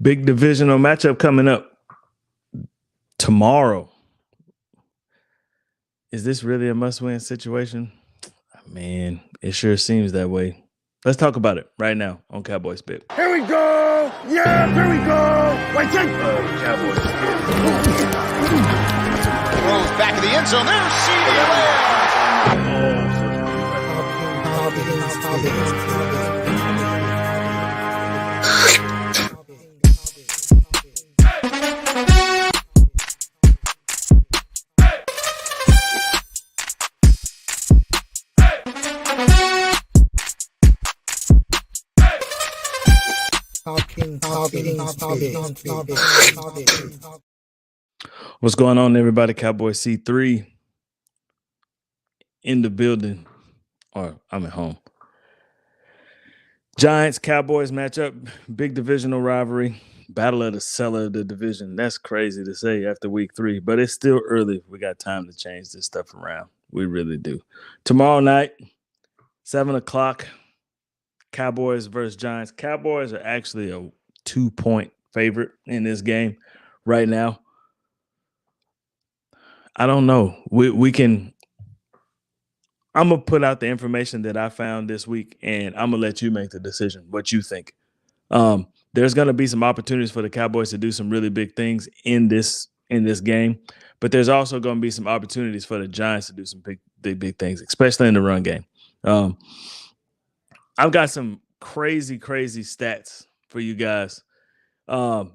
Big divisional matchup coming up tomorrow. Is this really a must-win situation? Man, it sure seems that way. Let's talk about it right now on Cowboys Bit. Here we go! Yeah, here we go! Wait, take Cowboys Throws back of the end zone. There's CeeDee What's going on, everybody? Cowboy C3 in the building, or I'm at home. Giants Cowboys matchup, big divisional rivalry, battle of the cellar of the division. That's crazy to say after week 3, but it's still early. We got time to change this stuff around. We really do. Tomorrow night, 7 o'clock, Cowboys versus Giants. Cowboys are actually a 2-point favorite in this game right now. I don't know. We can. I'm going to put out the information that I found this week, and I'm going to let you make the decision, what you think. There's going to be some opportunities for the Cowboys to do some really big things in this game, but there's also going to be some opportunities for the Giants to do some big things, especially in the run game. I've got some crazy stats for you guys, and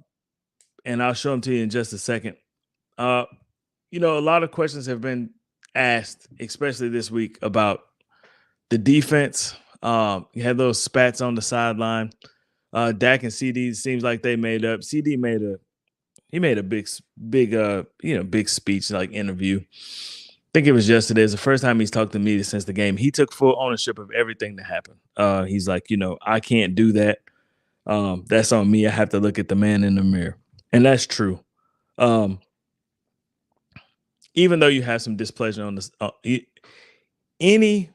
I'll show them to you in just a second. A lot of questions have been asked, especially this week, about the defense. You had those spats on the sideline. Dak and CD seems like they made up. CD made a big speech, like interview. I think it was yesterday. It's the first time he's talked to me since the game. He took full ownership of everything that happened. He's like, I can't do that. That's on me. I have to look at the man in the mirror. And that's true. Even though you have some displeasure on this, any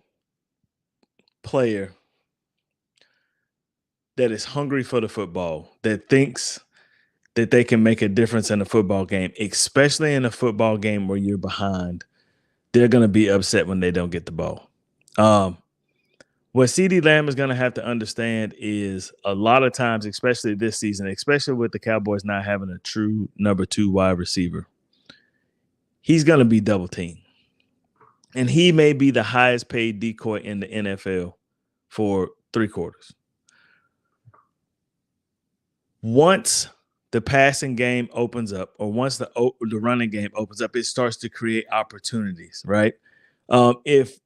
player that is hungry for the football, that thinks that they can make a difference in a football game, especially in a football game where you're behind, they're going to be upset when they don't get the ball. What CeeDee Lamb is going to have to understand is a lot of times, especially this season, especially with the Cowboys not having a true number 2 wide receiver, he's going to be double teamed. And he may be the highest paid decoy in the NFL for 3 quarters. Once the passing game opens up, or once the running game opens up, it starts to create opportunities, right? If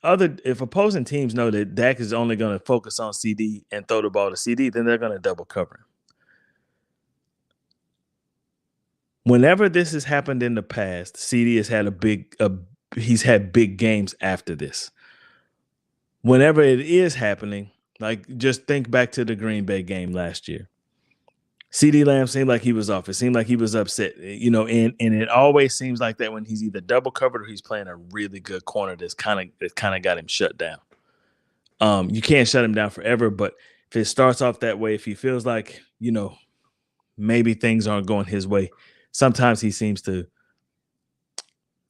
opposing teams know that Dak is only going to focus on CD and throw the ball to CD, then they're going to double cover him. Whenever this has happened in the past, CD has had he's had big games after this. Whenever it is happening, like just think back to the Green Bay game last year. CeeDee Lamb seemed like he was off. It seemed like he was upset, and it always seems like that when he's either double covered or he's playing a really good corner that's kind of got him shut down. You can't shut him down forever, but if it starts off that way, if he feels like, maybe things aren't going his way, sometimes he seems to,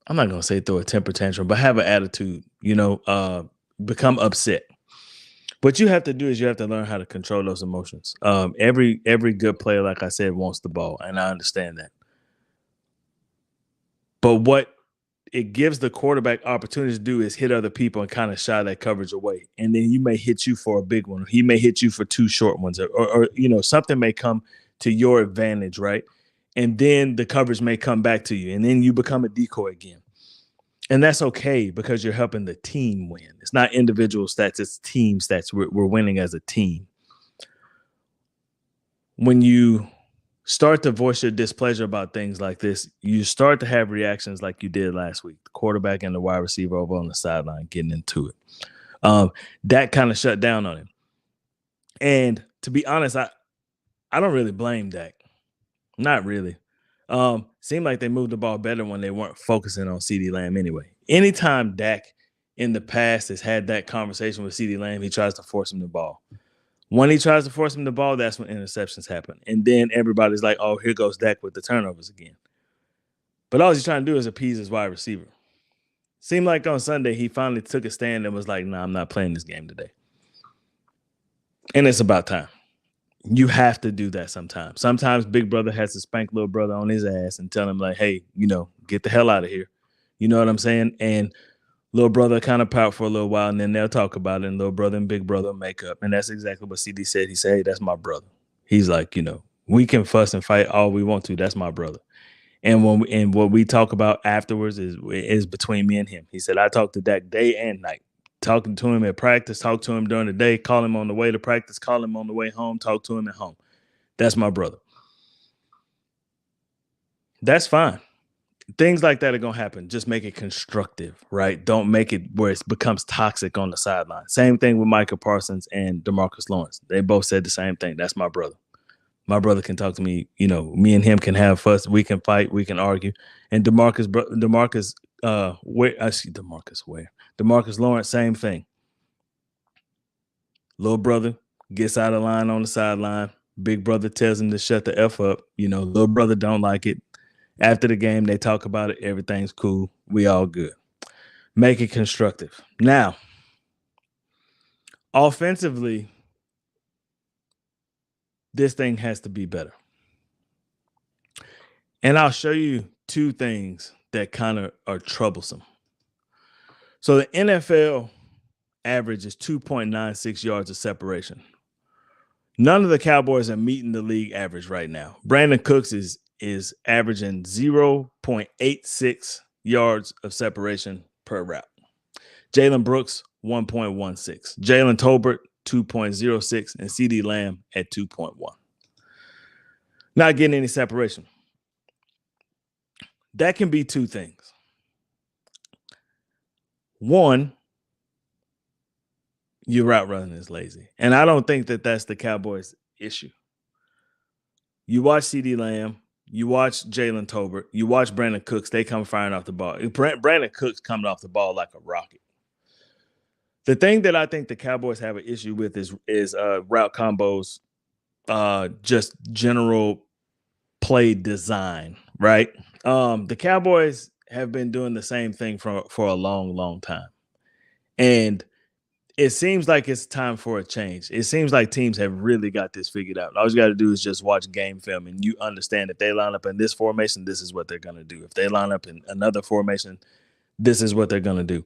I'm not going to say throw a temper tantrum, but have an attitude, become upset. What you have to do is you have to learn how to control those emotions. Every good player, like I said, wants the ball, and I understand that. But what it gives the quarterback opportunity to do is hit other people and kind of shy that coverage away. And then he may hit you for a big one. He may hit you for 2 short ones, or something may come to your advantage, right? And then the coverage may come back to you, and then you become a decoy again. And that's okay because you're helping the team win. It's not individual stats, it's team stats. We're winning as a team. When you start to voice your displeasure about things like this, you start to have reactions like you did last week. The quarterback and the wide receiver over on the sideline getting into it. That kind of shut down on him. And to be honest, I don't really blame Dak. Not really. Seemed like they moved the ball better when they weren't focusing on CeeDee Lamb anyway. Anytime Dak in the past has had that conversation with CeeDee Lamb, he tries to force him the ball. When he tries to force him the ball, that's when interceptions happen. And then everybody's like, oh, here goes Dak with the turnovers again. But all he's trying to do is appease his wide receiver. Seemed like on Sunday, he finally took a stand and was like, nah, I'm not playing this game today. And it's about time. You have to do that sometimes. Sometimes big brother has to spank little brother on his ass and tell him like, hey, get the hell out of here. You know what I'm saying? And little brother kind of pout for a little while, and then they'll talk about it, and little brother and big brother make up. And that's exactly what CD said. He said, hey, that's my brother. He's like, we can fuss and fight all we want to. That's my brother. And what we talk about afterwards is between me and him. He said, I talk to Dak day and night. Talking to him at practice, talk to him during the day, call him on the way to practice, call him on the way home, talk to him at home. That's my brother. That's fine. Things like that are going to happen. Just make it constructive, right? Don't make it where it becomes toxic on the sideline. Same thing with Micah Parsons and DeMarcus Lawrence. They both said the same thing. That's my brother. My brother can talk to me. Me and him can have fuss. We can fight. We can argue. And DeMarcus Lawrence, same thing. Little brother gets out of line on the sideline. Big brother tells him to shut the F up. Little brother don't like it. After the game, they talk about it. Everything's cool. We all good. Make it constructive. Now, offensively, this thing has to be better. And I'll show you two things that kind of are troublesome. So the NFL average is 2.96 yards of separation. None of the Cowboys are meeting the league average right now. Brandon Cooks is averaging 0.86 yards of separation per route. Jalen Brooks, 1.16. Jalen Tolbert, 2.06. And CeeDee Lamb at 2.1. Not getting any separation. That can be two things. One, your route running is lazy. And I don't think that that's the Cowboys' issue. You watch CeeDee Lamb, you watch Jalen Tolbert, you watch Brandon Cooks, they come firing off the ball. Brandon Cooks coming off the ball like a rocket. The thing that I think the Cowboys have an issue with is route combos, just general play design, right? The Cowboys have been doing the same thing for a long, long time. And it seems like it's time for a change. It seems like teams have really got this figured out. All you got to do is just watch game film and you understand if they line up in this formation, this is what they're going to do. If they line up in another formation, this is what they're going to do.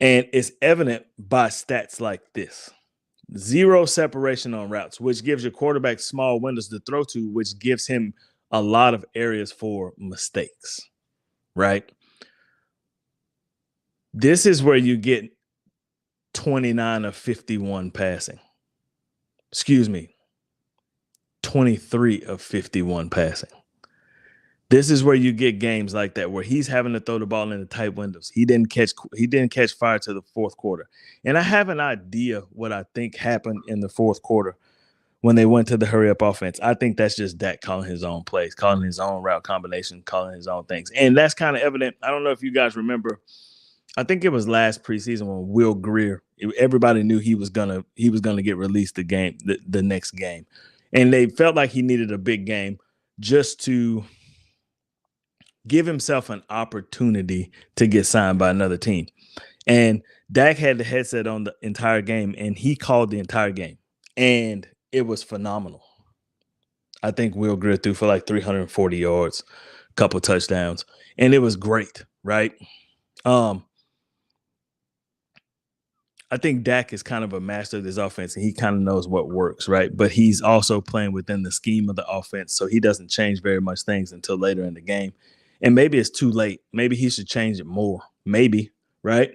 And it's evident by stats like this. 0 separation on routes, which gives your quarterback small windows to throw to, which gives him a lot of areas for mistakes, right? This is where you get 29 of 51 passing. 23 of 51 passing. This is where you get games like that where he's having to throw the ball in the tight windows. He didn't catch fire to the fourth quarter. And I have an idea what I think happened in the fourth quarter when they went to the hurry up offense. I think that's just Dak calling his own plays, calling his own route combination, calling his own things. And that's kind of evident. I don't know if you guys remember. I think it was last preseason when Will Greer, everybody knew he was gonna get released the next game. And they felt like he needed a big game just to give himself an opportunity to get signed by another team. And Dak had the headset on the entire game, and he called the entire game. And it was phenomenal. I think Will Greer threw for like 340 yards, a couple touchdowns, and it was great, right? I think Dak is kind of a master of this offense, and he kind of knows what works, right? But he's also playing within the scheme of the offense, so he doesn't change very much things until later in the game. And maybe it's too late. Maybe he should change it more. Maybe, right?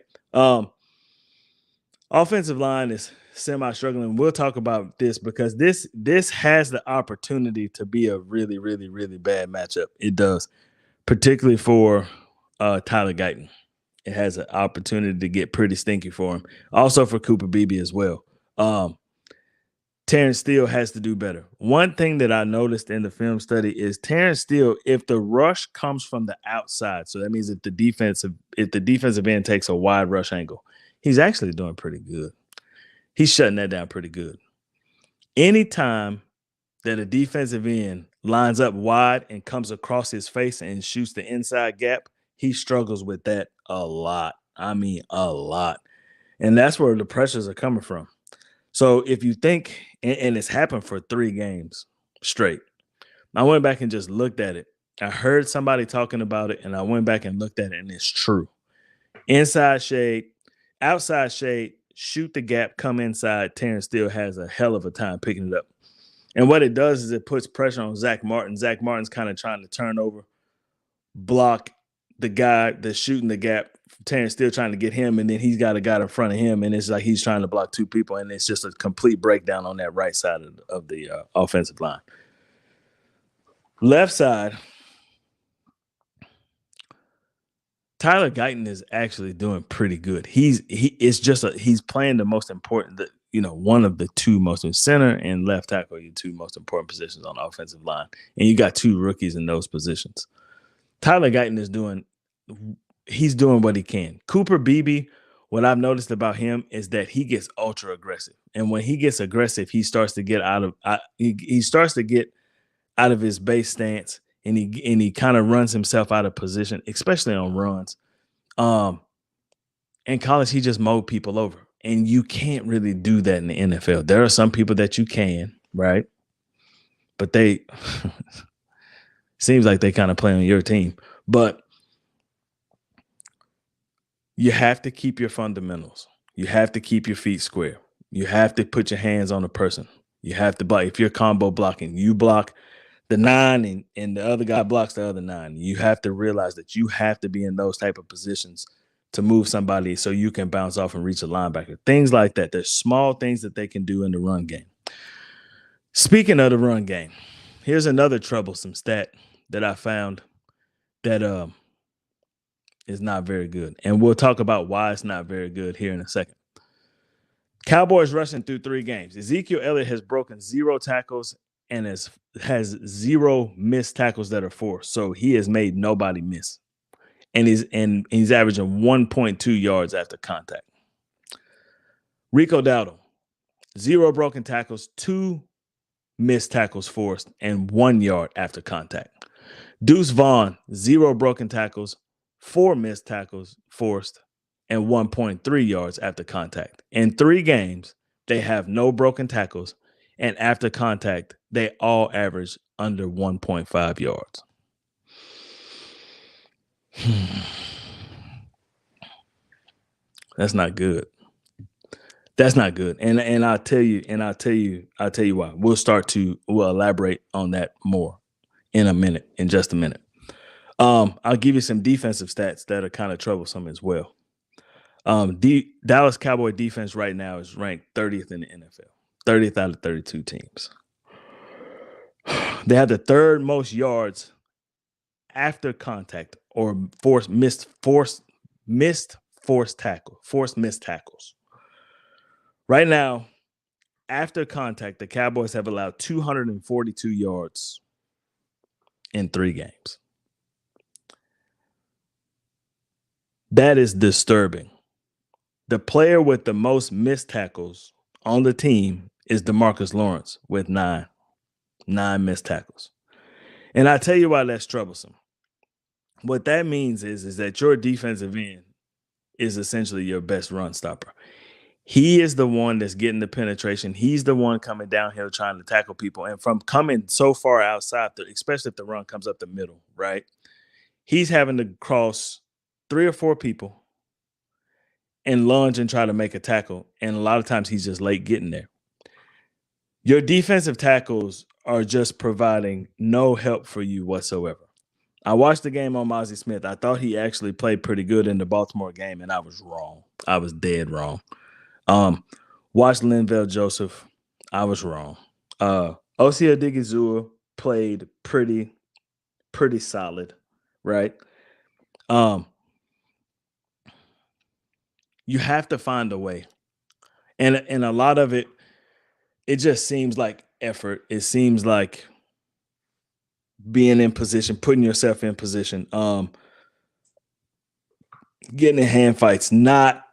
Offensive line is semi-struggling. We'll talk about this because this has the opportunity to be a really, really, really bad matchup. It does, particularly for Tyler Guyton. It has an opportunity to get pretty stinky for him. Also for Cooper Beebe as well. Terrence Steele has to do better. One thing that I noticed in the film study is Terrence Steele, if the rush comes from the outside, so that means if the defensive end takes a wide rush angle, he's actually doing pretty good. He's shutting that down pretty good. Anytime that a defensive end lines up wide and comes across his face and shoots the inside gap, he struggles with that a lot. I mean, a lot. And that's where the pressures are coming from. So if you think, and it's happened for 3 games straight, I went back and just looked at it. I heard somebody talking about it, and I went back and looked at it, and it's true. Inside shade, outside shade, shoot the gap, come inside. Terrence still has a hell of a time picking it up. And what it does is it puts pressure on Zach Martin. Zach Martin's kind of trying to turn over, block the guy that's shooting the gap. Terrence still trying to get him, and then he's got a guy in front of him, and it's like he's trying to block 2 people, and it's just a complete breakdown on that right side of the offensive line. Left side, Tyler Guyton is actually doing pretty good. He's playing the most important, one of the 2 most center and left tackle are your 2 most important positions on the offensive line, and you got 2 rookies in those positions. Tyler Guyton is doing what he can. Cooper Beebe, what I've noticed about him is that he gets ultra aggressive, and when he gets aggressive, he starts to get out of his base stance, and he kind of runs himself out of position, especially on runs. In college, he just mowed people over, and you can't really do that in the NFL. There are some people that you can, right? But they seems like they kind of play on your team. But you have to keep your fundamentals. You have to keep your feet square. You have to put your hands on the person. You have to block. If you're combo blocking, you block the 9 and the other guy blocks the other 9. You have to realize that you have to be in those type of positions to move somebody so you can bounce off and reach a linebacker. Things like that. There's small things that they can do in the run game. Speaking of the run game, here's another troublesome stat that I found that is not very good. And we'll talk about why it's not very good here in a second. Cowboys rushing through 3 games. Ezekiel Elliott has broken 0 tackles and has 0 missed tackles that are forced. So he has made nobody miss. And he's averaging 1.2 yards after contact. Rico Dowdle, 0 broken tackles, 2 missed tackles forced, and 1 yard after contact. Deuce Vaughn, 0 broken tackles, 4 missed tackles forced, and 1.3 yards after contact. In 3 games, they have no broken tackles, and after contact, they all average under 1.5 yards. That's not good. That's not good. And I'll tell you why. We'll elaborate on that more in just a minute. I'll give you some defensive stats that are kind of troublesome as well. Dallas Cowboy defense right now is ranked 30th in the NFL, 30th out of 32 teams. They have the 3rd most yards after contact or missed tackles. Right now, after contact, the Cowboys have allowed 242 yards in 3 games. That is disturbing. The player with the most missed tackles on the team is DeMarcus Lawrence with 9 missed tackles. And I tell you why that's troublesome. What that means is that your defensive end is essentially your best run stopper. He is the one that's getting the penetration. He's the one coming downhill trying to tackle people. And from coming so far outside, especially if the run comes up the middle, right? He's having to cross 3 or 4 people and lunge and try to make a tackle. And a lot of times he's just late getting there. Your defensive tackles are just providing no help for you whatsoever. I watched the game on Mozzie Smith. I thought he actually played pretty good in the Baltimore game, and I was wrong. I was dead wrong. Watched Linval Joseph. I was wrong. Osia Odigizua played pretty solid, right? You have to find a way. And a lot of it just seems like effort. It seems like being in position, putting yourself in position, getting in hand fights, not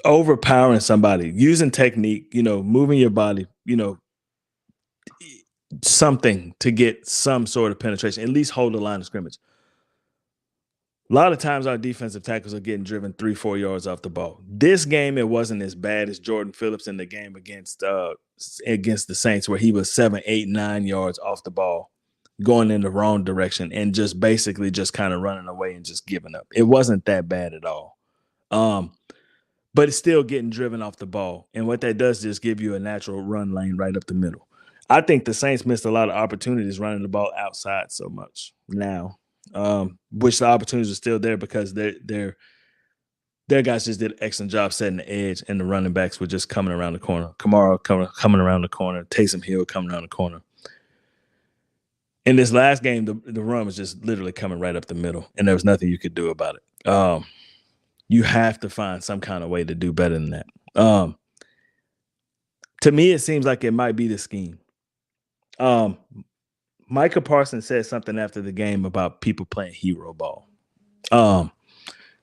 overpowering somebody, using technique, moving your body, something to get some sort of penetration, at least hold the line of scrimmage. A lot of times our defensive tackles are getting driven 3-4 yards off the ball. This game, it wasn't as bad as Jordan Phillips in the game against the Saints, where he was 7, 8, 9 yards off the ball, going in the wrong direction and just basically just kind of running away and just giving up. It wasn't that bad at all. But it's still getting driven off the ball. And what that does is just give you a natural run lane right up the middle. I think the Saints missed a lot of opportunities running the ball outside so much now, which the opportunities are still there because their guys just did an excellent job setting the edge, and the running backs were just coming around the corner. Kamara coming around the corner, Taysom Hill coming around the corner. In this last game, the run was just literally coming right up the middle, and there was nothing you could do about it. You have to find some kind of way to do better than that. To me, it seems like it might be the scheme. Micah Parsons said something after the game about people playing hero ball,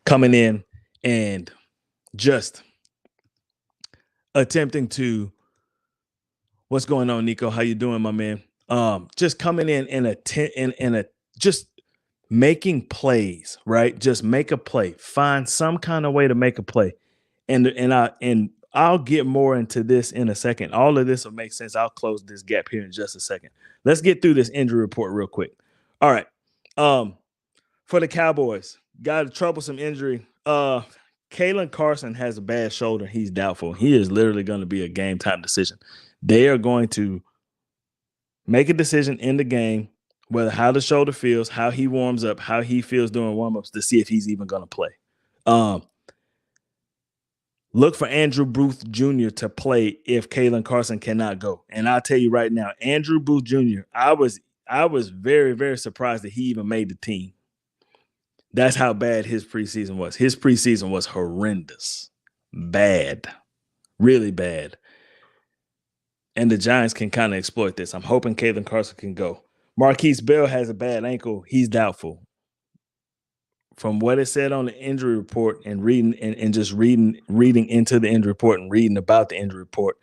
coming in and just attempting to. What's going on, Nico? How you doing, my man? Just coming in and just making plays, right? Just make a play. Find some kind of way to make a play. And I'll get more into this in a second. All of this will make sense. I'll close this gap here in just a second. Let's get through this injury report real quick. All right. For the Cowboys, got a troublesome injury. Kalen Carson has a bad shoulder. He's doubtful. He is literally going to be a game time decision. They are going to make a decision in the game whether how the shoulder feels, how he warms up, how he feels during warm-ups to see if he's even going to play. Look for Andrew Booth Jr. to play if Kalen Carson cannot go. And I'll tell you right now, Andrew Booth Jr., I was very, very surprised that he even made the team. That's how bad his preseason was. His preseason was horrendous. Bad. Really bad. And the Giants can kind of exploit this. I'm hoping Kalen Carson can go. Marquise Bell has a bad ankle. He's doubtful. From what it said on the injury report and reading and just reading into the injury report and reading about the injury report,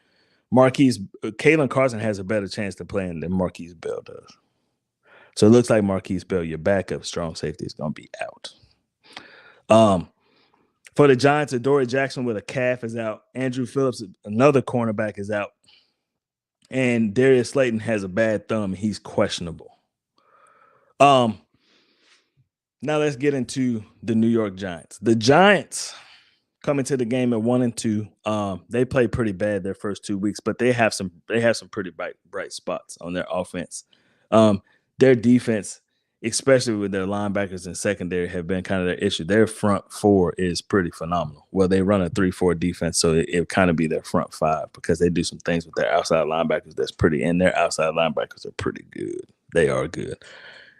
Kalen Carson has a better chance to play than Marquise Bell does. So it looks like Marquise Bell, your backup strong safety, is going to be out. For the Giants, Adoree Jackson with a calf is out. Andrew Phillips, another cornerback, is out. And Darius Slayton has a bad thumb. He's questionable. Now let's get into the New York Giants. The Giants coming to the game at 1-2. They played pretty bad their first 2 weeks, but they have some pretty bright spots on their offense. Their defense, especially with their linebackers and secondary, have been kind of their issue. Their front four is pretty phenomenal. Well, they run a 3-4 defense, so it kind of be their front five because they do some things with their outside linebackers that's pretty, and their outside linebackers are pretty good. They are good.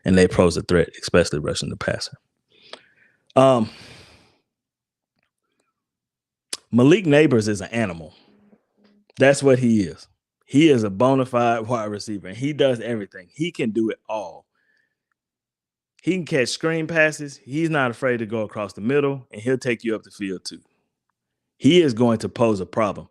And they pose a threat, especially rushing the passer. Malik Neighbors is an animal. That's what he is. He is a bona fide wide receiver, and he does everything. He can do it all. He can catch screen passes. He's not afraid to go across the middle, and he'll take you up the field too. He is going to pose a problem.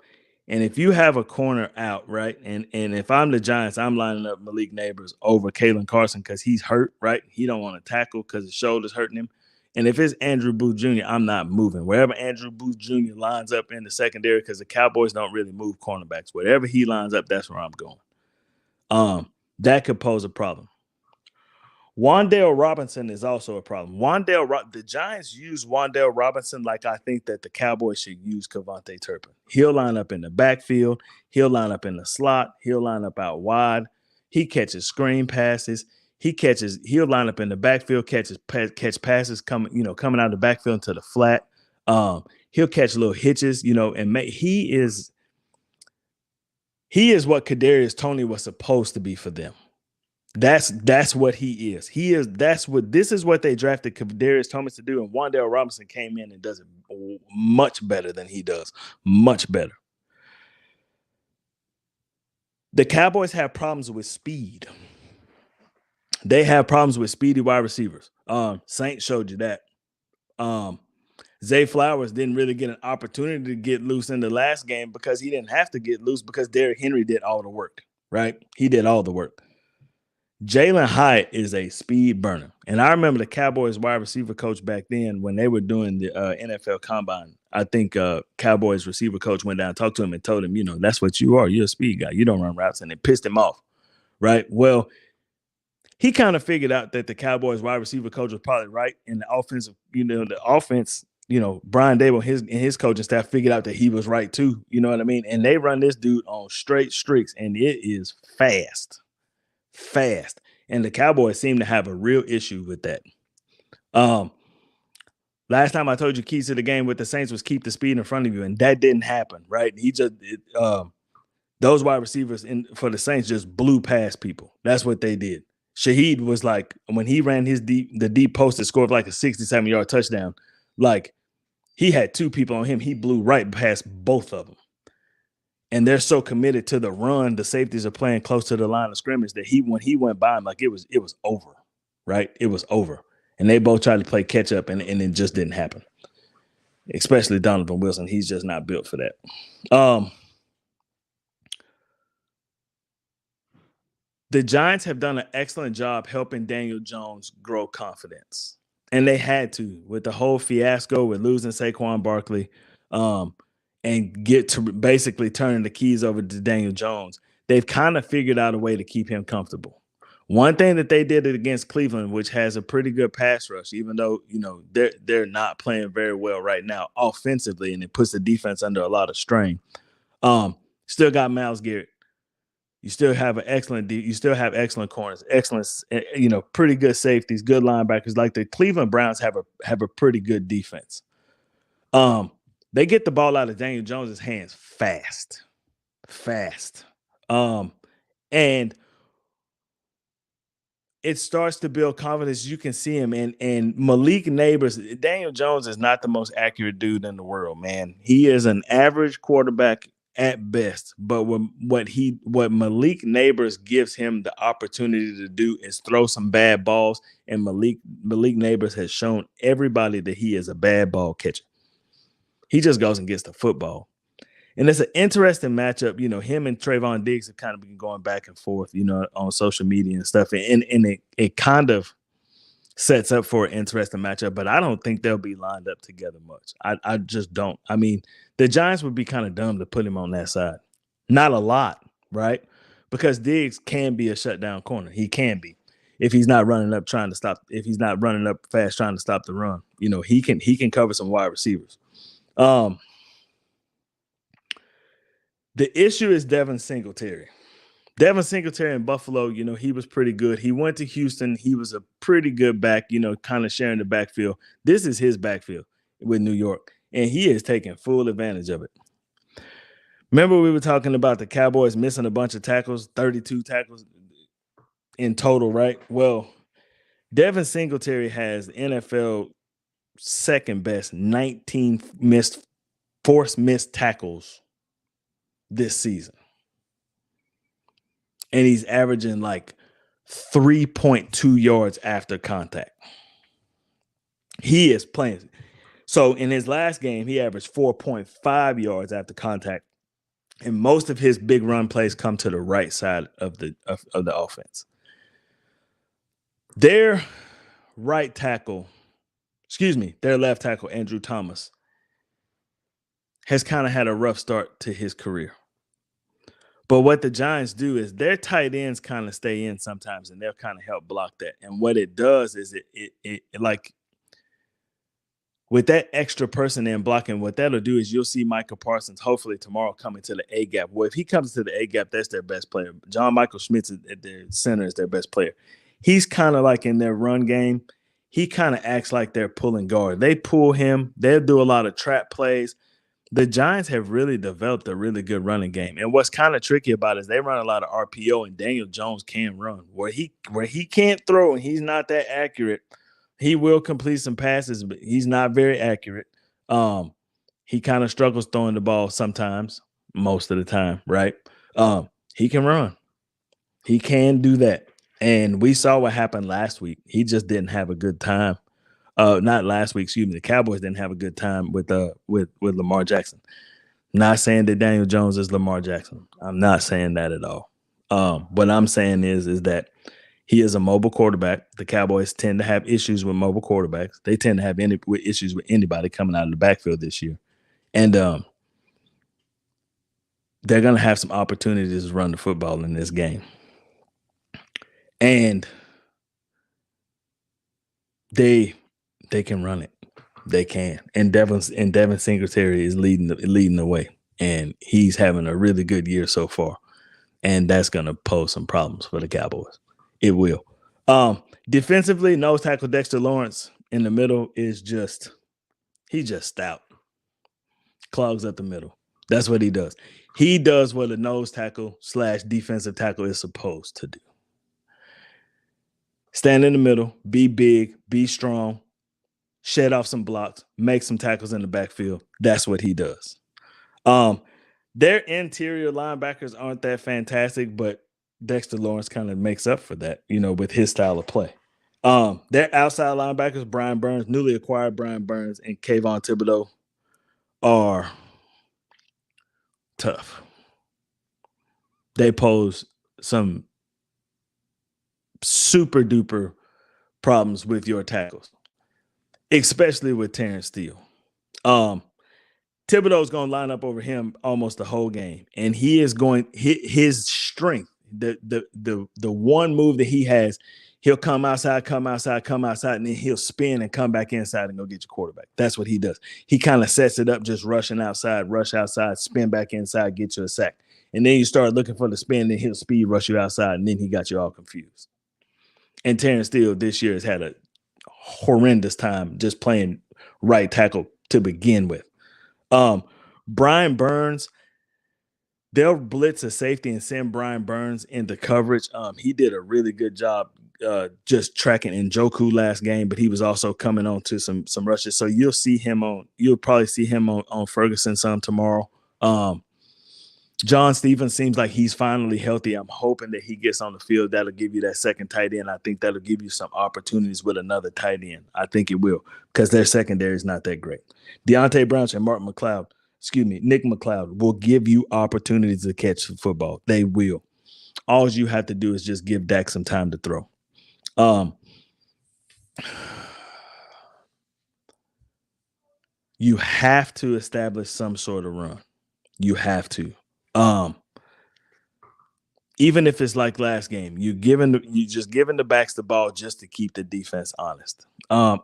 And if you have a corner out, right, and if I'm the Giants, I'm lining up Malik Neighbors over Kalen Carson because he's hurt, right? He don't want to tackle because his shoulder's hurting him. And if it's Andrew Booth Jr., I'm not moving. Wherever Andrew Booth Jr. lines up in the secondary, because the Cowboys don't really move cornerbacks. Wherever he lines up, that's where I'm going. That could pose a problem. Wan'Dale Robinson is also a problem. The Giants use Wan'Dale Robinson like I think that the Cowboys should use Kevontae Turpin. He'll line up in the backfield. He'll line up in the slot. He'll line up out wide. He catches screen passes. He'll line up in the backfield, catch passes coming out of the backfield into the flat. He'll catch little hitches, and he is what Kadarius Toney was supposed to be for them. That's what he is. This is what they drafted Kadarius Thomas to do, and Wan'Dale Robinson came in and does it much better than he does. Much better. The Cowboys have problems with speed. They have problems with speedy wide receivers. Saints showed you that. Zay Flowers didn't really get an opportunity to get loose in the last game because he didn't have to get loose because Derrick Henry did all the work, right? He did all the work. Jalen Hyatt is a speed burner. And I remember the Cowboys wide receiver coach back then when they were doing the NFL combine. I think Cowboys receiver coach went down and talked to him and told him, that's what you are. You're a speed guy. You don't run routes. And it pissed him off, right? Well, he kind of figured out that the Cowboys wide receiver coach was probably right. And the offensive, the offense, Brian Dable and his coaching staff figured out that he was right too. You know what I mean? And they run this dude on straight streaks, and it is fast. And the Cowboys seem to have a real issue with that. Last time I told you keys to the game with the Saints was keep the speed in front of you, and that didn't happen, right? Those wide receivers for the Saints just blew past people. That's what they did. Shaheed was like, when he ran the deep post and scored like a 67-yard touchdown, like he had two people on him. He blew right past both of them. And they're so committed to the run, the safeties are playing close to the line of scrimmage that when he went by him, like it was over, right? It was over. And they both tried to play catch up, and it just didn't happen. Especially Donovan Wilson. He's just not built for that. The Giants have done an excellent job helping Daniel Jones grow confidence. And they had to with the whole fiasco with losing Saquon Barkley. And get to basically turning the keys over to Daniel Jones. They've kind of figured out a way to keep him comfortable. One thing that they did against Cleveland, which has a pretty good pass rush, even though, they're not playing very well right now offensively, and it puts the defense under a lot of strain. Still got Myles Garrett. You still have excellent corners, excellent, pretty good safeties, good linebackers. Like the Cleveland Browns have a pretty good defense. They get the ball out of Daniel Jones's hands fast. And it starts to build confidence. You can see him. And Malik Neighbors, Daniel Jones is not the most accurate dude in the world, man. He is an average quarterback at best. But what Malik Neighbors gives him the opportunity to do is throw some bad balls. And Malik Neighbors has shown everybody that he is a bad ball catcher. He just goes and gets the football. And it's an interesting matchup. Him and Trayvon Diggs have kind of been going back and forth, on social media and stuff. And it kind of sets up for an interesting matchup, but I don't think they'll be lined up together much. I just don't. I mean, the Giants would be kind of dumb to put him on that side. Not a lot, right? Because Diggs can be a shutdown corner. He can be. If he's not running up fast trying to stop the run. He can cover some wide receivers. The issue is Devin Singletary. Devin Singletary in Buffalo, he was pretty good. He went to Houston. He was a pretty good back, kind of sharing the backfield. This is his backfield with New York, and he is taking full advantage of it. Remember we were talking about the Cowboys missing a bunch of tackles, 32 tackles in total, right? Well, Devin Singletary has NFL second best 19 forced missed tackles this season. And he's averaging like 3.2 yards after contact. He is playing. So in his last game, he averaged 4.5 yards after contact. And most of his big run plays come to the right side of the offense. Their left tackle, Andrew Thomas, has kind of had a rough start to his career. But what the Giants do is their tight ends kind of stay in sometimes, and they'll kind of help block that. And what it does is it like with that extra person in blocking, what that'll do is you'll see Michael Parsons hopefully tomorrow coming to the A gap. Well, if he comes to the A gap, that's their best player. John Michael Schmitz at their center is their best player. He's kind of like in their run game. He kind of acts like they're pulling guard. They pull him. They'll do a lot of trap plays. The Giants have really developed a really good running game. And what's kind of tricky about it is they run a lot of RPO, and Daniel Jones can run. Where he can't throw and he's not that accurate, he will complete some passes, but he's not very accurate. He kind of struggles throwing the ball sometimes, most of the time, right? He can run. He can do that. And we saw what happened last week. He just didn't have a good time. Not last week, excuse me. The Cowboys didn't have a good time with Lamar Jackson. Not saying that Daniel Jones is Lamar Jackson. I'm not saying that at all. What I'm saying is that he is a mobile quarterback. The Cowboys tend to have issues with mobile quarterbacks. They tend to have issues with anybody coming out of the backfield this year. And they're going to have some opportunities to run the football in this game. And they can run it. They can. And Devin Singletary is leading the way. And he's having a really good year so far. And that's going to pose some problems for the Cowboys. It will. Defensively, nose tackle Dexter Lawrence in the middle is he's just stout. Clogs up the middle. That's what he does. He does what a nose tackle / defensive tackle is supposed to do. Stand in the middle, be big, be strong, shed off some blocks, make some tackles in the backfield. That's what he does. Their interior linebackers aren't that fantastic, but Dexter Lawrence kind of makes up for that, with his style of play. Their outside linebackers, Brian Burns, newly acquired Brian Burns, and Kayvon Thibodeau are tough. They pose some super duper problems with your tackles, especially with Terrence Steele. Thibodeau's going to line up over him almost the whole game, and he is going his strength. The one move that he has, he'll come outside, and then he'll spin and come back inside and go get your quarterback. That's what he does. He kind of sets it up, just rush outside, spin back inside, get you a sack. And then you start looking for the spin, then he'll speed rush you outside, and then he got you all confused. And Terrence Steele this year has had a horrendous time just playing right tackle to begin with. Brian Burns, they'll blitz a safety and send Brian Burns into coverage. He did a really good job just tracking Njoku last game, but he was also coming on to some rushes. So you'll probably see him on Ferguson some tomorrow. John Stevens seems like he's finally healthy. I'm hoping that he gets on the field. That'll give you that second tight end. I think that'll give you some opportunities with another tight end. I think it will, because their secondary is not that great. Deontay Brown and Nick McLeod will give you opportunities to catch the football. They will. All you have to do is just give Dak some time to throw. You have to establish some sort of run. You have to. Even if it's like last game, you just giving the backs the ball just to keep the defense honest. I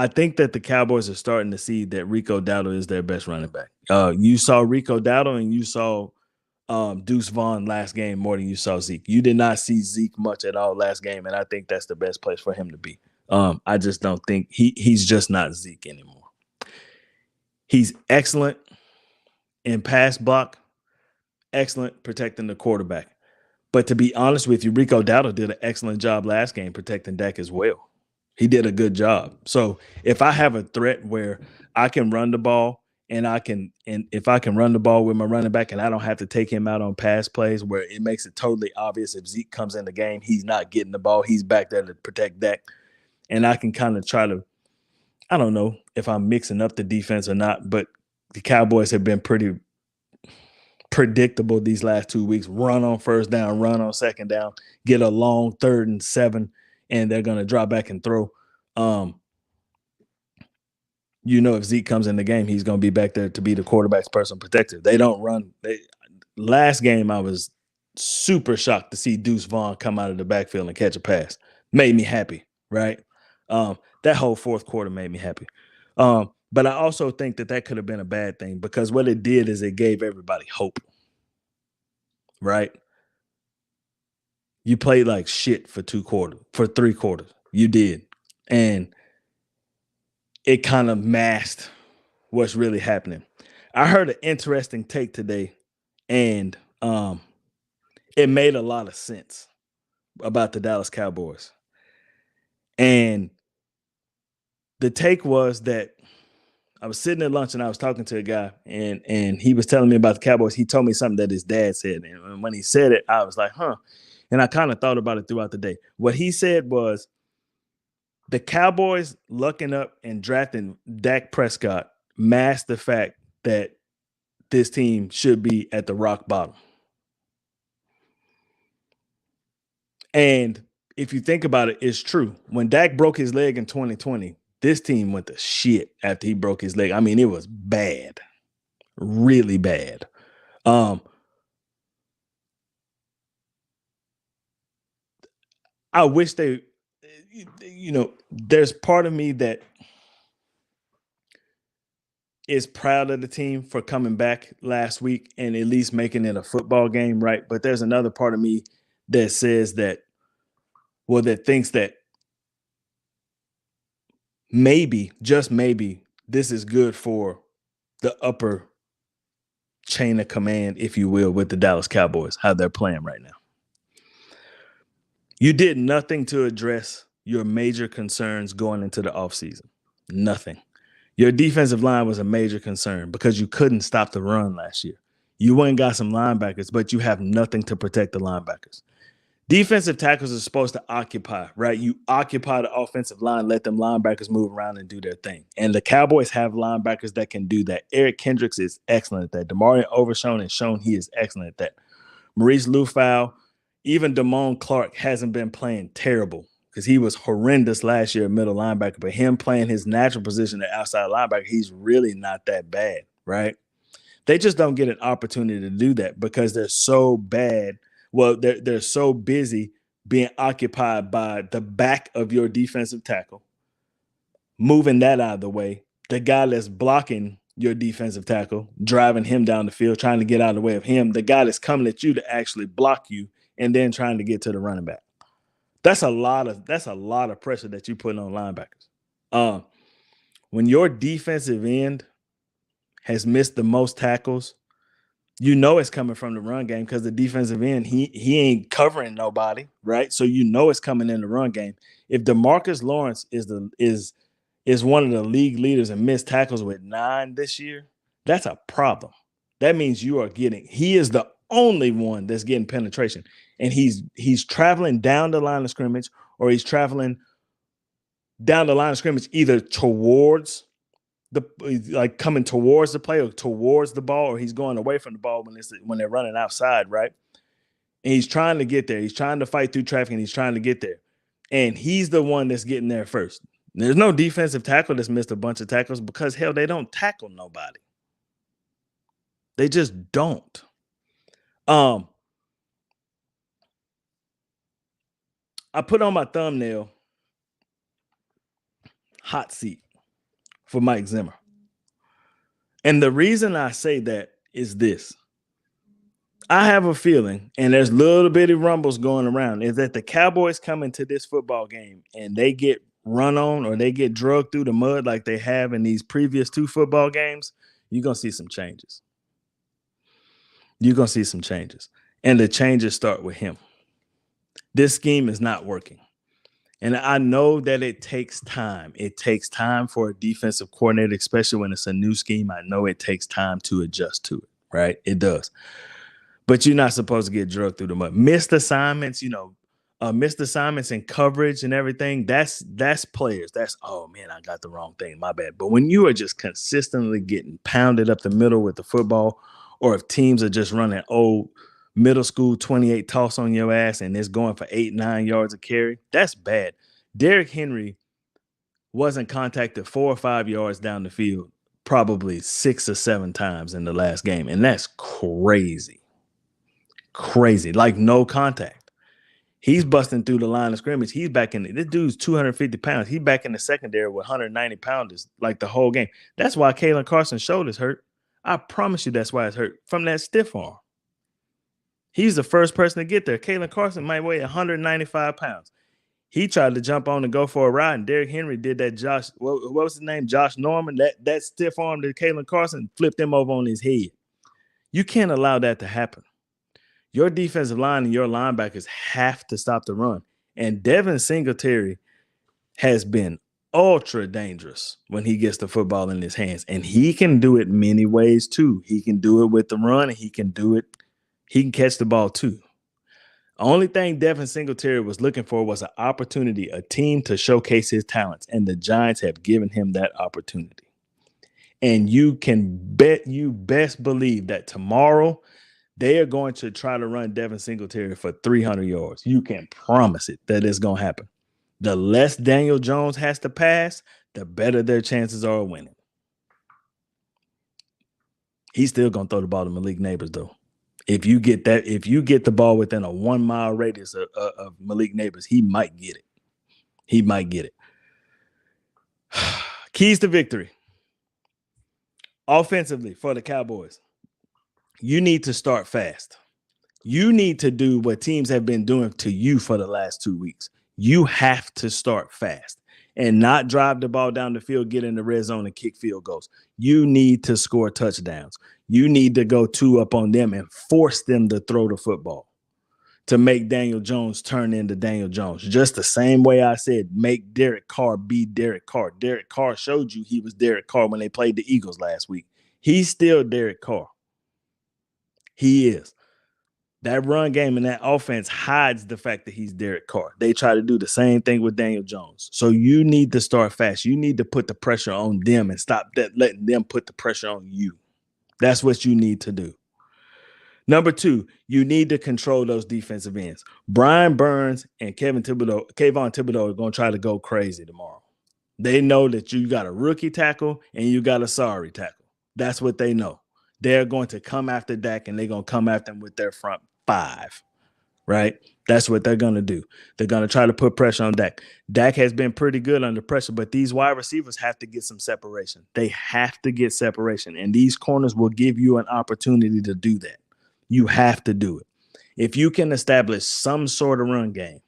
think that the Cowboys are starting to see that Rico Dowdle is their best running back. You saw Rico Dowdle and you saw Deuce Vaughn last game more than you saw Zeke. You did not see Zeke much at all last game, and I think that's the best place for him to be. I just don't think he's just not Zeke anymore. He's excellent in pass block, excellent protecting the quarterback. But to be honest with you, Rico Dowdle did an excellent job last game protecting Dak as well. He did a good job. So if I have a threat where I can run the ball and if I can run the ball with my running back and I don't have to take him out on pass plays where it makes it totally obvious if Zeke comes in the game, he's not getting the ball. He's back there to protect Dak. And I can kind of try to, I don't know if I'm mixing up the defense or not, but the Cowboys have been pretty predictable these last 2 weeks. Run on first down, run on second down, get a long 3rd and 7, and they're going to drop back and throw. If Zeke comes in the game, he's going to be back there to be the quarterback's personal protector. They don't run. Last game, I was super shocked to see Deuce Vaughn come out of the backfield and catch a pass. Made me happy, right? That whole fourth quarter made me happy. But I also think that could have been a bad thing, because what it did is it gave everybody hope, right? You played like shit for 3 quarters. You did. And it kind of masked what's really happening. I heard an interesting take today, and it made a lot of sense about the Dallas Cowboys. And the take was that I was sitting at lunch and I was talking to a guy, and he was telling me about the Cowboys. He told me something that his dad said. And when he said it, I was like, huh. And I kind of thought about it throughout the day. What he said was The Cowboys lucking up and drafting Dak Prescott masked the fact that this team should be at the rock bottom. And if you think about it, it's true. When Dak broke his leg in 2020, this team went to shit after he broke his leg. I mean, it was bad, really bad. I wish they, there's part of me that is proud of the team for coming back last week and at least making it a football game, right? But there's another part of me that says that, well, that thinks that maybe, just maybe, this is good for the upper chain of command, if you will, with the Dallas Cowboys, how they're playing right now. You did nothing to address your major concerns going into the offseason. Nothing. Your defensive line was a major concern because you couldn't stop the run last year. You went and got some linebackers, but you have nothing to protect the linebackers. Defensive tackles are supposed to occupy, right? You occupy the offensive line, let them linebackers move around and do their thing. And the Cowboys have linebackers that can do that. Eric Kendricks is excellent at that. Demarion Overshown has shown he is excellent at that. Maurice Lufau, even Damone Clark hasn't been playing terrible because he was horrendous last year at middle linebacker. But him playing his natural position at outside linebacker, he's really not that bad, right? They just don't get an opportunity to do that because they're so bad. Well, they're so busy being occupied by the back of your defensive tackle, moving that out of the way. The guy that's blocking your defensive tackle, driving him down the field, trying to get out of the way of him. The guy that's coming at you to actually block you, and then trying to get to the running back. That's a lot of pressure that you put on linebackers. When your defensive end has missed the most tackles, you know it's coming from the run game because the defensive end, he ain't covering nobody, right? So you know it's coming in the run game. If DeMarcus Lawrence is one of the league leaders in missed tackles with 9 this year, that's a problem. That means he is the only one that's getting penetration. And he's traveling down the line of scrimmage, or he's traveling down the line of scrimmage either towards coming towards the play or towards the ball, or he's going away from the ball when they're running outside, right? And he's trying to get there. He's trying to fight through traffic, and he's trying to get there. And he's the one that's getting there first. There's no defensive tackle that's missed a bunch of tackles because, hell, they don't tackle nobody. They just don't. I put on my thumbnail hot seat for Mike Zimmer. And the reason I say that is this. I have a feeling, and there's little bitty rumbles going around, is that the Cowboys come into this football game and they get run on or they get drugged through the mud like they have in these previous 2 football games, you're going to see some changes. You're going to see some changes. And the changes start with him. This scheme is not working. And I know that it takes time. It takes time for a defensive coordinator, especially when it's a new scheme. I know it takes time to adjust to it, right? It does. But you're not supposed to get drugged through the mud. Missed assignments, missed assignments and coverage and everything, that's players. That's, oh, man, I got the wrong thing. My bad. But when you are just consistently getting pounded up the middle with the football, or if teams are just running old middle school 28 toss on your ass and it's going for 8-9 yards of carry, that's bad. Derrick Henry wasn't contacted 4 or 5 yards down the field probably 6 or 7 times in the last game, and that's crazy. Like no contact. He's busting through the line of scrimmage. He's back in this dude's 250 pounds. He's back in the secondary with 190 pounders like the whole game. That's why Kalen Carson's shoulder's hurt. I promise you that's why it's hurt, from that stiff arm. He's the first person to get there. Kalen Carson might weigh 195 pounds. He tried to jump on and go for a ride, and Derrick Henry did that. What was his name? Josh Norman. That stiff arm to Kalen Carson flipped him over on his head. You can't allow that to happen. Your defensive line and your linebackers have to stop the run. And Devin Singletary has been ultra dangerous when he gets the football in his hands. And he can do it many ways too. He can do it with the run, and he can do it. He can catch the ball too. Only thing Devin Singletary was looking for was an opportunity, a team to showcase his talents, and the Giants have given him that opportunity. And you can bet, you best believe that tomorrow they are going to try to run Devin Singletary for 300 yards. You can promise it that it's going to happen. The less Daniel Jones has to pass, the better their chances are of winning. He's still going to throw the ball to Malik Neighbors, though. If you get the ball within a 1 mile radius of Malik Neighbors, he might get it. He might get it. Keys to victory. Offensively for the Cowboys, you need to start fast. You need to do what teams have been doing to you for the last 2 weeks. You have to start fast and not drive the ball down the field, get in the red zone and kick field goals. You need to score touchdowns. You need to go 2 up on them and force them to throw the football to make Daniel Jones turn into Daniel Jones. Just the same way I said, make Derek Carr be Derek Carr. Derek Carr showed you he was Derek Carr when they played the Eagles last week. He's still Derek Carr. He is. That run game and that offense hides the fact that he's Derek Carr. They try to do the same thing with Daniel Jones. So you need to start fast. You need to put the pressure on them and stop letting them put the pressure on you. That's what you need to do. Number 2, you need to control those defensive ends. Brian Burns and Kayvon Thibodeau are going to try to go crazy tomorrow. They know that you got a rookie tackle and you got a sorry tackle. That's what they know. They're going to come after Dak and they're going to come after him with their front 5, right? That's what they're going to do. They're going to try to put pressure on Dak. Dak has been pretty good under pressure, but these wide receivers have to get some separation. They have to get separation, and these corners will give you an opportunity to do that. You have to do it. If you can establish some sort of run game,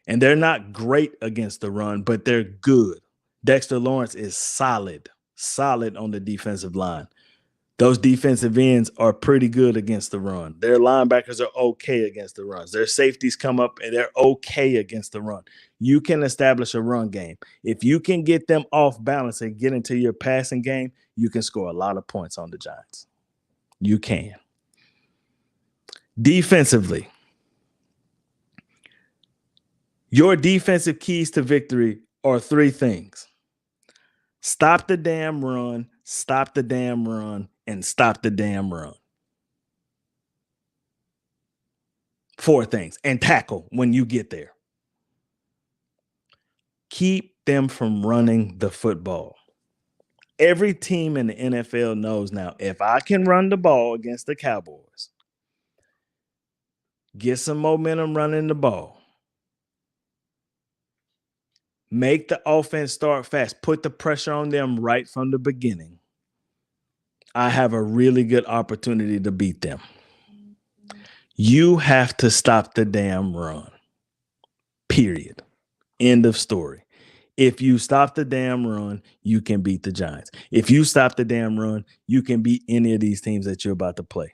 and they're not great against the run, but they're good. Dexter Lawrence is solid on the defensive line. Those defensive ends are pretty good against the run. Their linebackers are okay against the runs. Their safeties come up and they're okay against the run. You can establish a run game. If you can get them off balance and get into your passing game, you can score a lot of points on the Giants. You can. Defensively, your defensive keys to victory are 3 things. Stop the damn run, stop the damn run, and stop the damn run. 4 things. And tackle when you get there. Keep them from running the football. Every team in the NFL knows now, if I can run the ball against the Cowboys, get some momentum running the ball, make the offense start fast, put the pressure on them right from the beginning, I have a really good opportunity to beat them. You have to stop the damn run. Period. End of story. If you stop the damn run, you can beat the Giants. If you stop the damn run, you can beat any of these teams that you're about to play.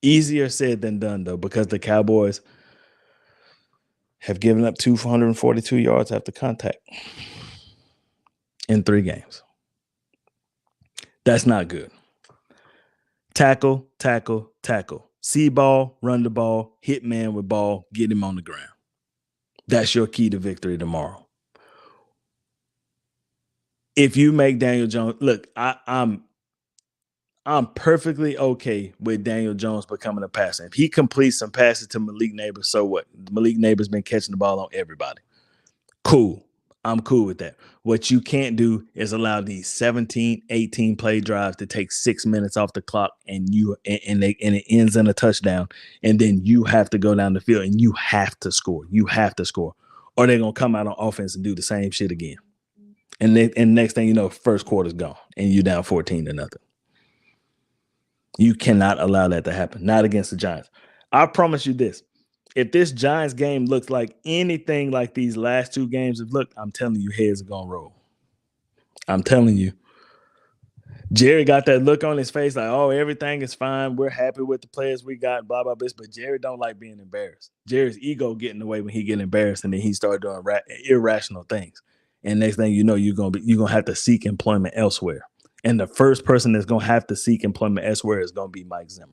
Easier said than done, though, because the Cowboys have given up 242 yards after contact in 3 games. That's not good. Tackle, tackle, tackle. See ball, run the ball, hit man with ball, get him on the ground. That's your key to victory tomorrow. If you make Daniel Jones, look, I'm perfectly okay with Daniel Jones becoming a passer. If he completes some passes to Malik Neighbors, so what? Malik Neighbors been catching the ball on everybody. Cool. I'm cool with that. What you can't do is allow these 17, 18 play drives to take 6 minutes off the clock and it ends in a touchdown. And then you have to go down the field and you have to score. You have to score. Or they're going to come out on offense and do the same shit again. And next thing you know, first quarter's gone and you're down 14-0. You cannot allow that to happen. Not against the Giants. I promise you this. If this Giants game looks like anything like these last 2 games have looked, I'm telling you, heads are going to roll. I'm telling you. Jerry got that look on his face like, oh, everything is fine. We're happy with the players we got, blah, blah, blah. But Jerry don't like being embarrassed. Jerry's ego get in the way when he get embarrassed, and then he start doing irrational things. And next thing you know, you're gonna have to seek employment elsewhere. And the first person that's gonna have to seek employment elsewhere is gonna be Mike Zimmer.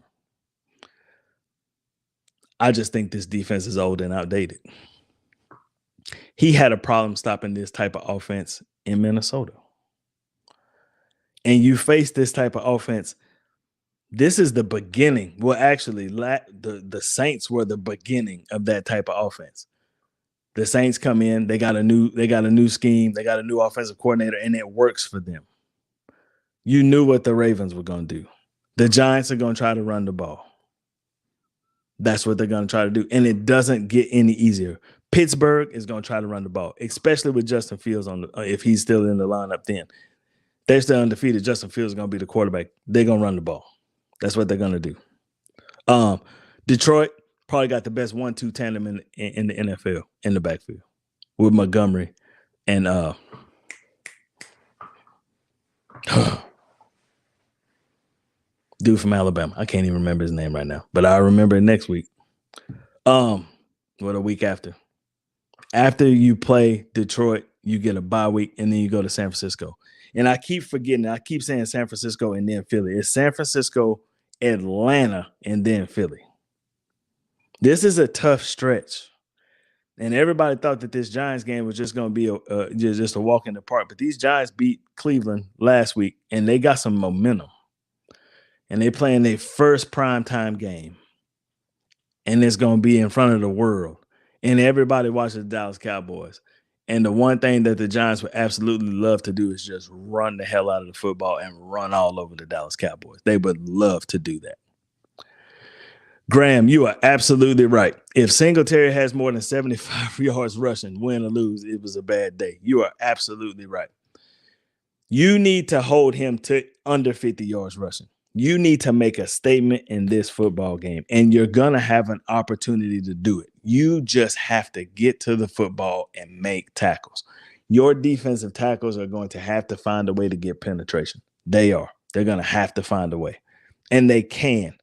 I just think this defense is old and outdated. He had a problem stopping this type of offense in Minnesota. And you face this type of offense. This is the beginning. Well, actually, the Saints were the beginning of that type of offense. The Saints come in, they got a new scheme, they got a new offensive coordinator, and it works for them. You knew what the Ravens were going to do. The Giants are going to try to run the ball. That's what they're going to try to do. And it doesn't get any easier. Pittsburgh is going to try to run the ball, especially with Justin Fields if he's still in the lineup then. They're still undefeated. Justin Fields is going to be the quarterback. They're going to run the ball. That's what they're going to do. Detroit probably got the best 1-2 tandem in the NFL in the backfield with Montgomery and dude from Alabama. I can't even remember his name right now, but I'll remember it next week. A week after. After you play Detroit, you get a bye week, and then you go to San Francisco. And I keep forgetting. I keep saying San Francisco and then Philly. It's San Francisco, Atlanta, and then Philly. This is a tough stretch. And everybody thought that this Giants game was just going to be just a walk in the park. But these Giants beat Cleveland last week, and they got some momentum. And they're playing their first primetime game. And it's going to be in front of the world. And everybody watches the Dallas Cowboys. And the one thing that the Giants would absolutely love to do is just run the hell out of the football and run all over the Dallas Cowboys. They would love to do that. Graham, you are absolutely right. If Singletary has more than 75 yards rushing, win or lose, it was a bad day. You are absolutely right. You need to hold him to under 50 yards rushing. You need to make a statement in this football game, and you're going to have an opportunity to do it. You just have to get to the football and make tackles. Your defensive tackles are going to have to find a way to get penetration. They are. They're going to have to find a way, and they can.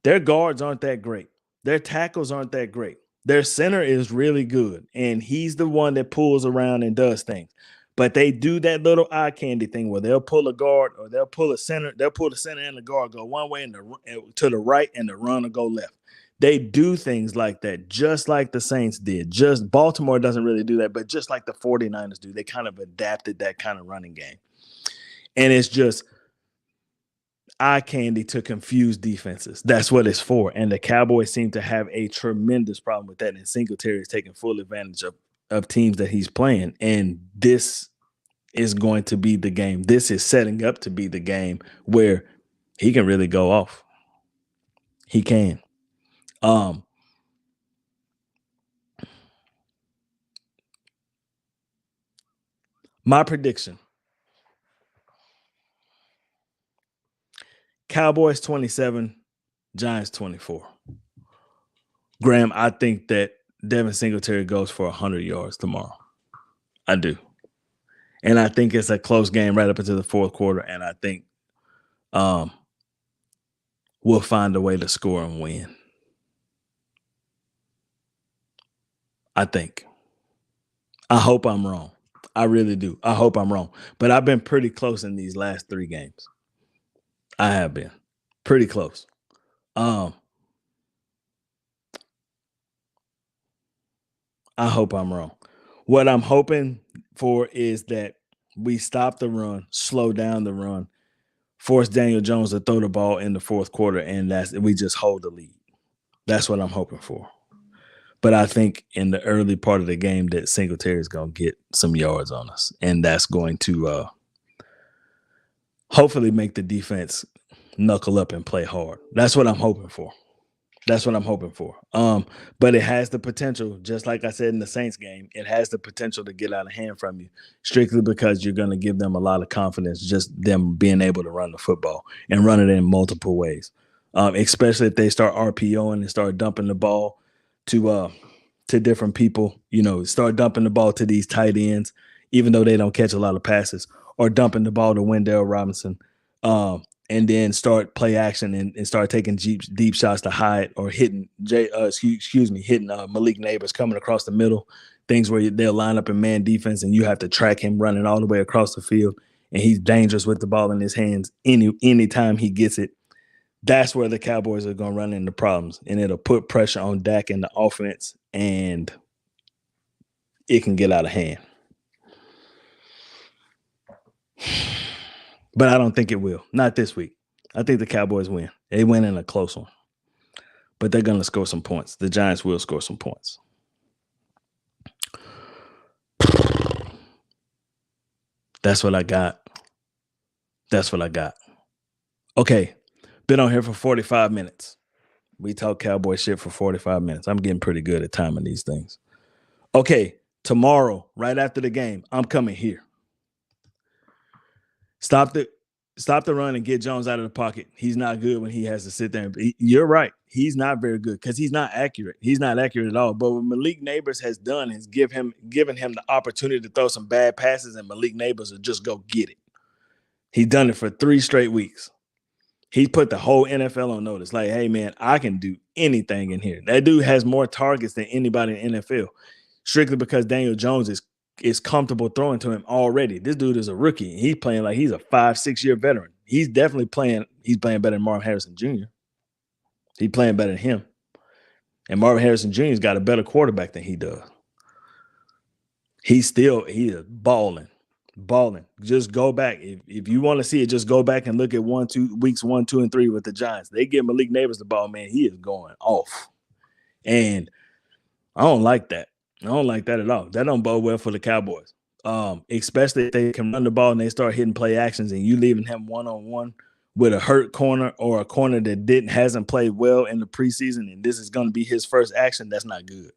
Their guards aren't that great. Their tackles aren't that great. Their center is really good, and he's the one that pulls around and does things. But they do that little eye candy thing where they'll pull a guard or they'll pull a center. They'll pull the center and the guard go one way and to the right, and the run will go left. They do things like that, just like the Saints did. Just Baltimore doesn't really do that, but just like the 49ers do, they kind of adapted that kind of running game. And it's just eye candy to confuse defenses. That's what it's for. And the Cowboys seem to have a tremendous problem with that. And Singletary is taking full advantage of teams that he's playing. And this is going to be the game. This is setting up to be the game where he can really go off. He can. My prediction. Cowboys 27, Giants 24. Graham, I think that Devin Singletary goes for 100 yards tomorrow. I do. And I think it's a close game right up into the fourth quarter. And I think we'll find a way to score and win. I think. I hope I'm wrong. I really do. I hope I'm wrong. But I've been pretty close in these last 3 games. I have been pretty close. I hope I'm wrong. What I'm hoping for is that we stop the run, slow down the run, force Daniel Jones to throw the ball in the fourth quarter, and we just hold the lead. That's what I'm hoping for. But I think in the early part of the game that Singletary is going to get some yards on us, and that's going to hopefully make the defense knuckle up and play hard. That's what I'm hoping for. That's what I'm hoping for. But it has the potential, just like I said in the Saints game, it has the potential to get out of hand from you strictly because you're going to give them a lot of confidence, just them being able to run the football and run it in multiple ways, especially if they start RPOing and start dumping the ball to different people, start dumping the ball to these tight ends, even though they don't catch a lot of passes, or dumping the ball to Wendell Robinson. And then start play action and start taking deep shots to Hyatt or hitting Malik Neighbors coming across the middle, things where they'll line up in man defense and you have to track him running all the way across the field, and he's dangerous with the ball in his hands anytime he gets it. That's where the Cowboys are going to run into problems, and it'll put pressure on Dak and the offense, and it can get out of hand. But I don't think it will. Not this week. I think the Cowboys win. They win in a close one. But they're going to score some points. The Giants will score some points. That's what I got. Okay. Been on here for 45 minutes. We talk Cowboy shit for 45 minutes. I'm getting pretty good at timing these things. Okay. Tomorrow, right after the game, I'm coming here. Stop the run and get Jones out of the pocket. He's not good when he has to sit there. You're right. He's not very good because he's not accurate. He's not accurate at all. But what Malik Neighbors has done is given him the opportunity to throw some bad passes, and Malik Neighbors will just go get it. He's done it for 3 straight weeks. He put the whole NFL on notice. Like, hey, man, I can do anything in here. That dude has more targets than anybody in the NFL, strictly because Daniel Jones is comfortable throwing to him already. This dude is a rookie. He's playing like he's a 5-6 year veteran. He's definitely playing. He's playing better than Marvin Harrison Jr. He's playing better than him. And Marvin Harrison Jr.'s got a better quarterback than he does. He is balling. Just go back. If you want to see it, just go back and look at weeks 1, 2, and 3 with the Giants. They give Malik Neighbors the ball, man. He is going off. And I don't like that. I don't like that at all. That don't bode well for the Cowboys. Especially if they can run the ball and they start hitting play actions and you leaving him one-on-one with a hurt corner or a corner that hasn't played well in the preseason, and this is going to be his first action. That's not good.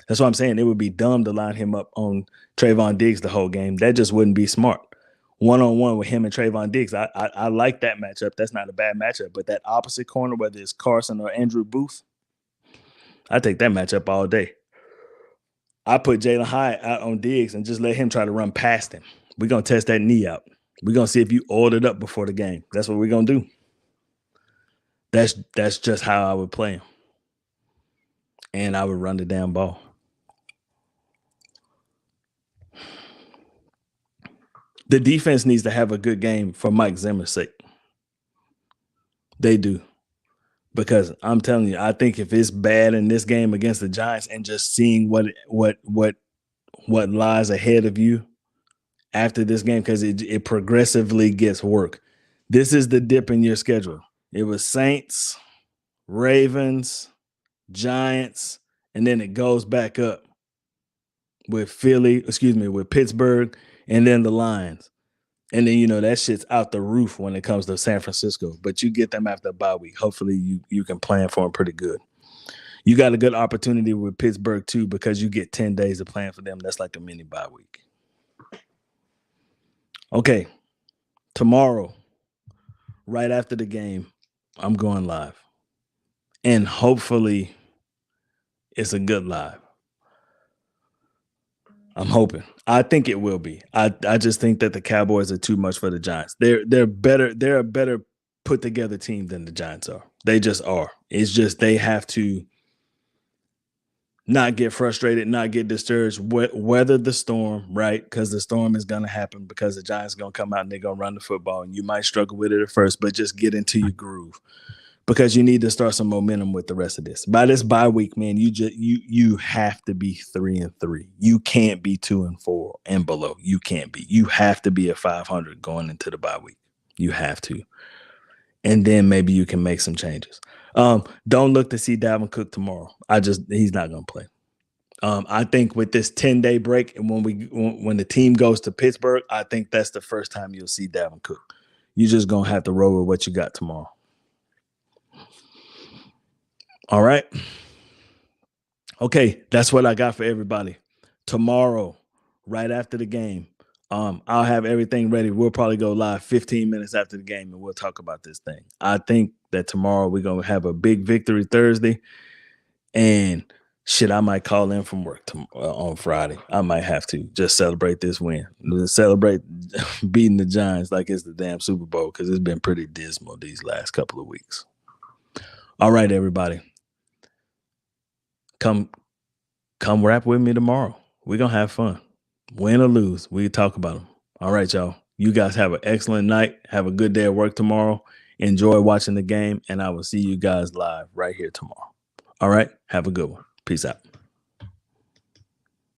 That's what I'm saying. It would be dumb to line him up on Trayvon Diggs the whole game. That just wouldn't be smart. One-on-one with him and Trayvon Diggs, I like that matchup. That's not a bad matchup. But that opposite corner, whether it's Carson or Andrew Booth, I take that matchup all day. I put Jalen Hyatt out on Diggs and just let him try to run past him. We're going to test that knee out. We're going to see if you oiled it up before the game. That's what we're going to do. That's just how I would play him. And I would run the damn ball. The defense needs to have a good game for Mike Zimmer's sake. They do. Because I'm telling you, I think if it's bad in this game against the Giants and just seeing what lies ahead of you after this game, because it progressively gets worse. This is the dip in your schedule. It was Saints, Ravens, Giants, and then it goes back up with Pittsburgh, and then the Lions. And then, that shit's out the roof when it comes to San Francisco. But you get them after a bye week. Hopefully you can plan for them pretty good. You got a good opportunity with Pittsburgh, too, because you get 10 days to plan for them. That's like a mini bye week. Okay. Tomorrow, right after the game, I'm going live. And hopefully it's a good live. I'm hoping. I think it will be. I just think that the Cowboys are too much for the Giants. They're better. They're a better put together team than the Giants are. They just are. It's just they have to not get frustrated, not get discouraged, weather the storm, right? Because the storm is going to happen because the Giants are going to come out and they're going to run the football, and you might struggle with it at first, but just get into your groove. Because you need to start some momentum with the rest of this. By this bye week, man, you have to be 3-3. You can't be 2-4 and below. You can't be. You have to be at 500 going into the bye week. You have to. And then maybe you can make some changes. Don't look to see Dalvin Cook tomorrow. He's not going to play. I think with this 10-day break and when the team goes to Pittsburgh, I think that's the first time you'll see Dalvin Cook. You're just going to have to roll with what you got tomorrow. All right. Okay, that's what I got for everybody. Tomorrow, right after the game, I'll have everything ready. We'll probably go live 15 minutes after the game, and we'll talk about this thing. I think that tomorrow we're going to have a big victory Thursday, and shit, I might call in from work on Friday. I might have to just celebrate this win. Celebrate beating the Giants like it's the damn Super Bowl, because it's been pretty dismal these last couple of weeks. All right, everybody. Come rap with me tomorrow. We're going to have fun. Win or lose, we talk about them. All right, y'all. You guys have an excellent night. Have a good day at work tomorrow. Enjoy watching the game, and I will see you guys live right here tomorrow. All right. Have a good one. Peace out.